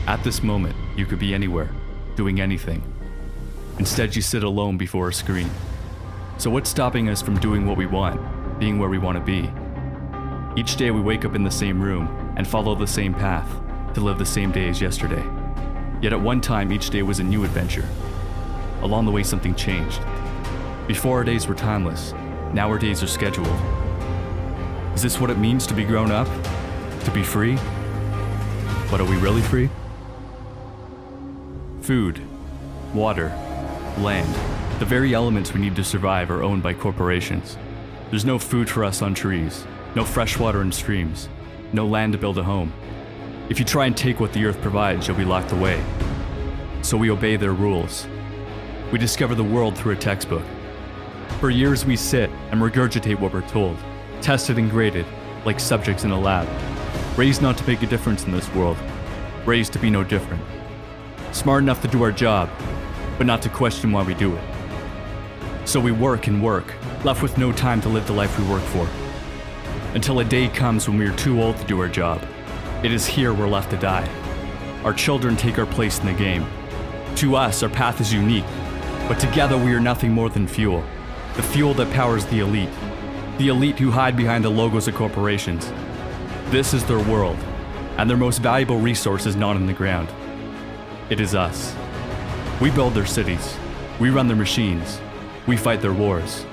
At this moment, you could be anywhere, doing anything. Instead, you sit alone before a screen. So what's stopping us from doing what we want, being where we want to be? Each day we wake up in the same room and follow the same path to live the same day as yesterday. Yet at one time, each day was a new adventure. Along the way, something changed. Before our days were timeless, now our days are scheduled. Is this what it means to be grown up? To be free? But are we really free? Food, water, land, the very elements we need to survive are owned by corporations. There's no food for us on trees, no fresh water in streams, no land to build a home. If you try and take what the earth provides, you'll be locked away. So we obey their rules. We discover the world through a textbook. For years we sit and regurgitate what we're told, tested and graded like subjects in a lab, raised not to make a difference in this world, raised to be no different. Smart enough to do our job, but not to question why we do it. So we work and work, left with no time to live the life we work for. Until a day comes when we are too old to do our job. It is here we're left to die. Our children take our place in the game. To us, our path is unique, but together we are nothing more than fuel. The fuel that powers the elite who hide behind the logos of corporations. This is their world, and their most valuable resource is not in the ground. It is us. We build their cities. We run their machines. We fight their wars.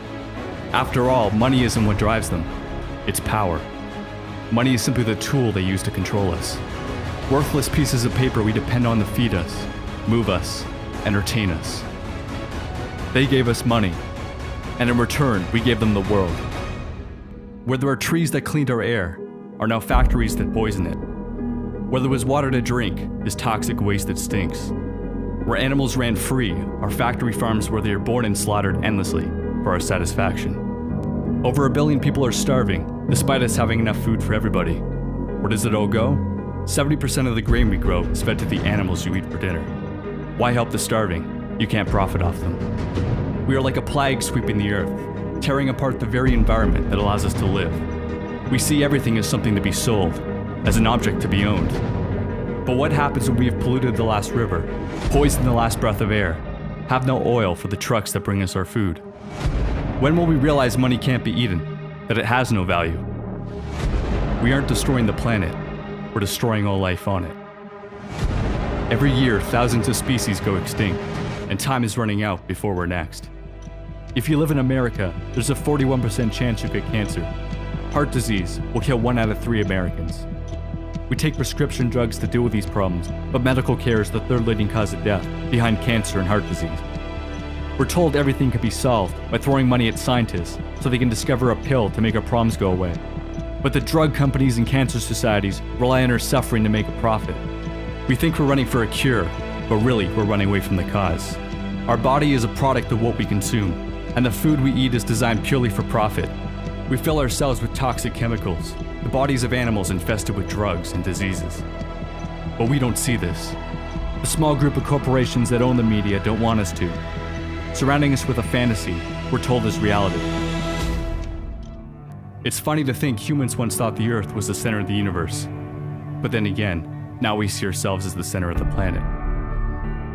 After all, money isn't what drives them. It's power. Money is simply the tool they use to control us. Worthless pieces of paper we depend on to feed us, move us, entertain us. They gave us money, and in return, we gave them the world. Where there are trees that cleaned our air, are now factories that poison it. Where there was water to drink, is toxic waste that stinks. Where animals ran free, are factory farms where they are born and slaughtered endlessly for our satisfaction. Over 1 billion people are starving, despite us having enough food for everybody. Where does it all go? 70% of the grain we grow is fed to the animals you eat for dinner. Why help the starving? You can't profit off them. We are like a plague sweeping the earth, tearing apart the very environment that allows us to live. We see everything as something to be sold, as an object to be owned. But what happens when we have polluted the last river, poisoned the last breath of air, have no oil for the trucks that bring us our food? When will we realize money can't be eaten, that it has no value? We aren't destroying the planet, we're destroying all life on it. Every year, thousands of species go extinct, and time is running out before we're next. If you live in America, there's a 41% chance you get cancer. Heart disease will kill 1 out of 3 Americans. We take prescription drugs to deal with these problems, but medical care is the 3rd leading cause of death, behind cancer and heart disease. We're told everything can be solved by throwing money at scientists so they can discover a pill to make our problems go away. But the drug companies and cancer societies rely on our suffering to make a profit. We think we're running for a cure, but really we're running away from the cause. Our body is a product of what we consume, and the food we eat is designed purely for profit. We fill ourselves with toxic chemicals, the bodies of animals infested with drugs and diseases. But we don't see this. The small group of corporations that own the media don't want us to. Surrounding us with a fantasy we're told is reality. It's funny to think humans once thought the Earth was the center of the universe. But then again, now we see ourselves as the center of the planet.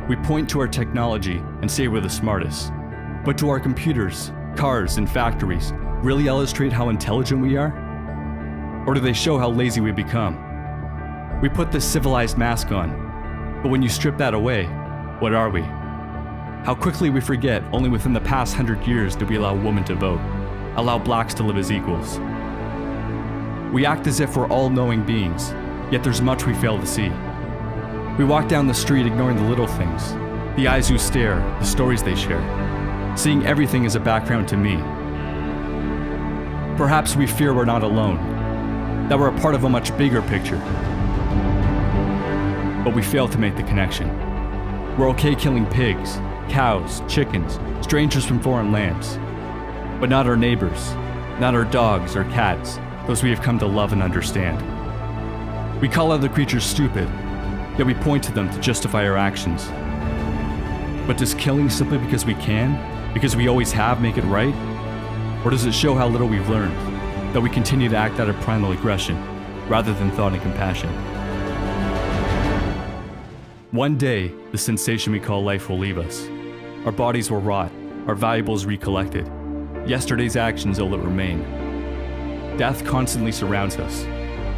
We point to our technology and say we're the smartest. But do our computers, cars, and factories really illustrate how intelligent we are? Or do they show how lazy we become? We put this civilized mask on, but when you strip that away, what are we? How quickly we forget only within the past 100 years did we allow women to vote, allow blacks to live as equals. We act as if we're all-knowing beings, yet there's much we fail to see. We walk down the street ignoring the little things, the eyes who stare, the stories they share, seeing everything as a background to me. Perhaps we fear we're not alone, that we're a part of a much bigger picture. But we fail to make the connection. We're okay killing pigs, cows, chickens, strangers from foreign lands, but not our neighbors, not our dogs or cats, those we have come to love and understand. We call other creatures stupid, yet we point to them to justify our actions. But does killing simply because we can, because we always have, make it right? Or does it show how little we've learned, that we continue to act out of primal aggression, rather than thought and compassion? One day, the sensation we call life will leave us. Our bodies will rot, our valuables recollected. Yesterday's actions will remain. Death constantly surrounds us.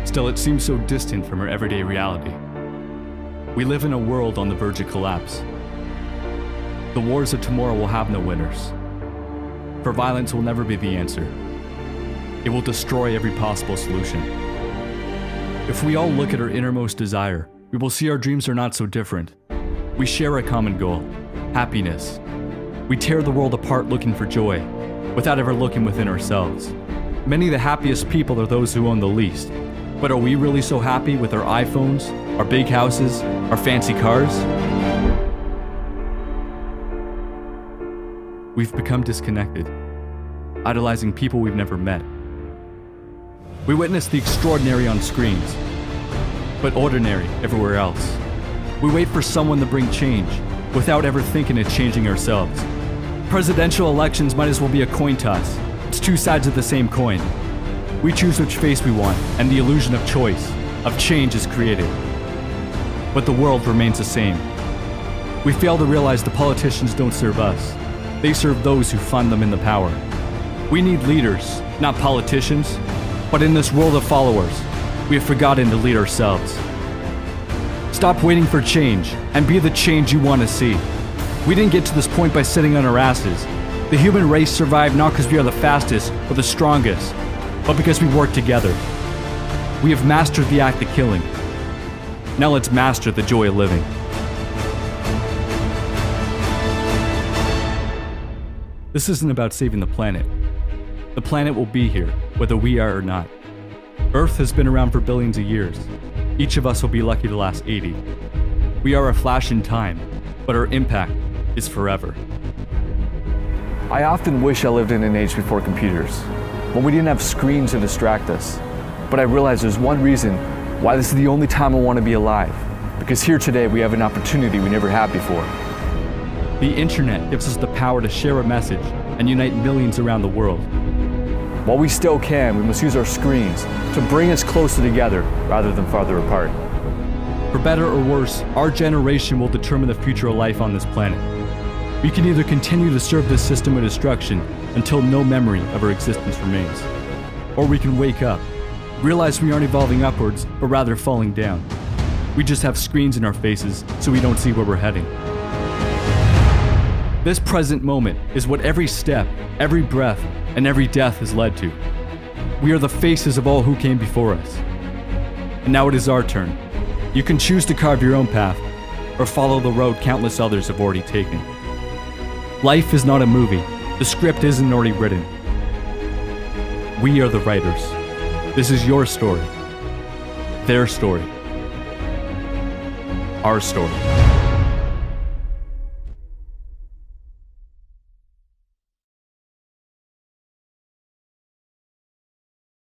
Still, it seems so distant from our everyday reality. We live in a world on the verge of collapse. The wars of tomorrow will have no winners. For violence will never be the answer. It will destroy every possible solution. If we all look at our innermost desire, we will see our dreams are not so different. We share a common goal, happiness. We tear the world apart looking for joy, without ever looking within ourselves. Many of the happiest people are those who own the least. But are we really so happy with our iPhones, our big houses, our fancy cars? We've become disconnected, idolizing people we've never met. We witness the extraordinary on screens, but ordinary everywhere else. We wait for someone to bring change, without ever thinking of changing ourselves. Presidential elections might as well be a coin toss. It's two sides of the same coin. We choose which face we want, and the illusion of choice, of change is created. But the world remains the same. We fail to realize the politicians don't serve us. They serve those who fund them in the power. We need leaders, not politicians. But in this world of followers, we have forgotten to lead ourselves. Stop waiting for change, and be the change you want to see. We didn't get to this point by sitting on our asses. The human race survived not because we are the fastest or the strongest, but because we work together. We have mastered the act of killing. Now let's master the joy of living. This isn't about saving the planet. The planet will be here, whether we are or not. Earth has been around for billions of years. Each of us will be lucky to last 80. We are a flash in time, but our impact is forever. I often wish I lived in an age before computers, when we didn't have screens to distract us. But I realize there's one reason why this is the only time I want to be alive. Because here today we have an opportunity we never had before. The internet gives us the power to share a message and unite millions around the world. While we still can, we must use our screens to bring us closer together rather than farther apart. For better or worse, our generation will determine the future of life on this planet. We can either continue to serve this system of destruction until no memory of our existence remains, or we can wake up, realize we aren't evolving upwards, but rather falling down. We just have screens in our faces so we don't see where we're heading. This present moment is what every step, every breath, and every death has led to. We are the faces of all who came before us. And now it is our turn. You can choose to carve your own path, or follow the road countless others have already taken. Life is not a movie. The script isn't already written. We are the writers. This is your story. Their story. Our story.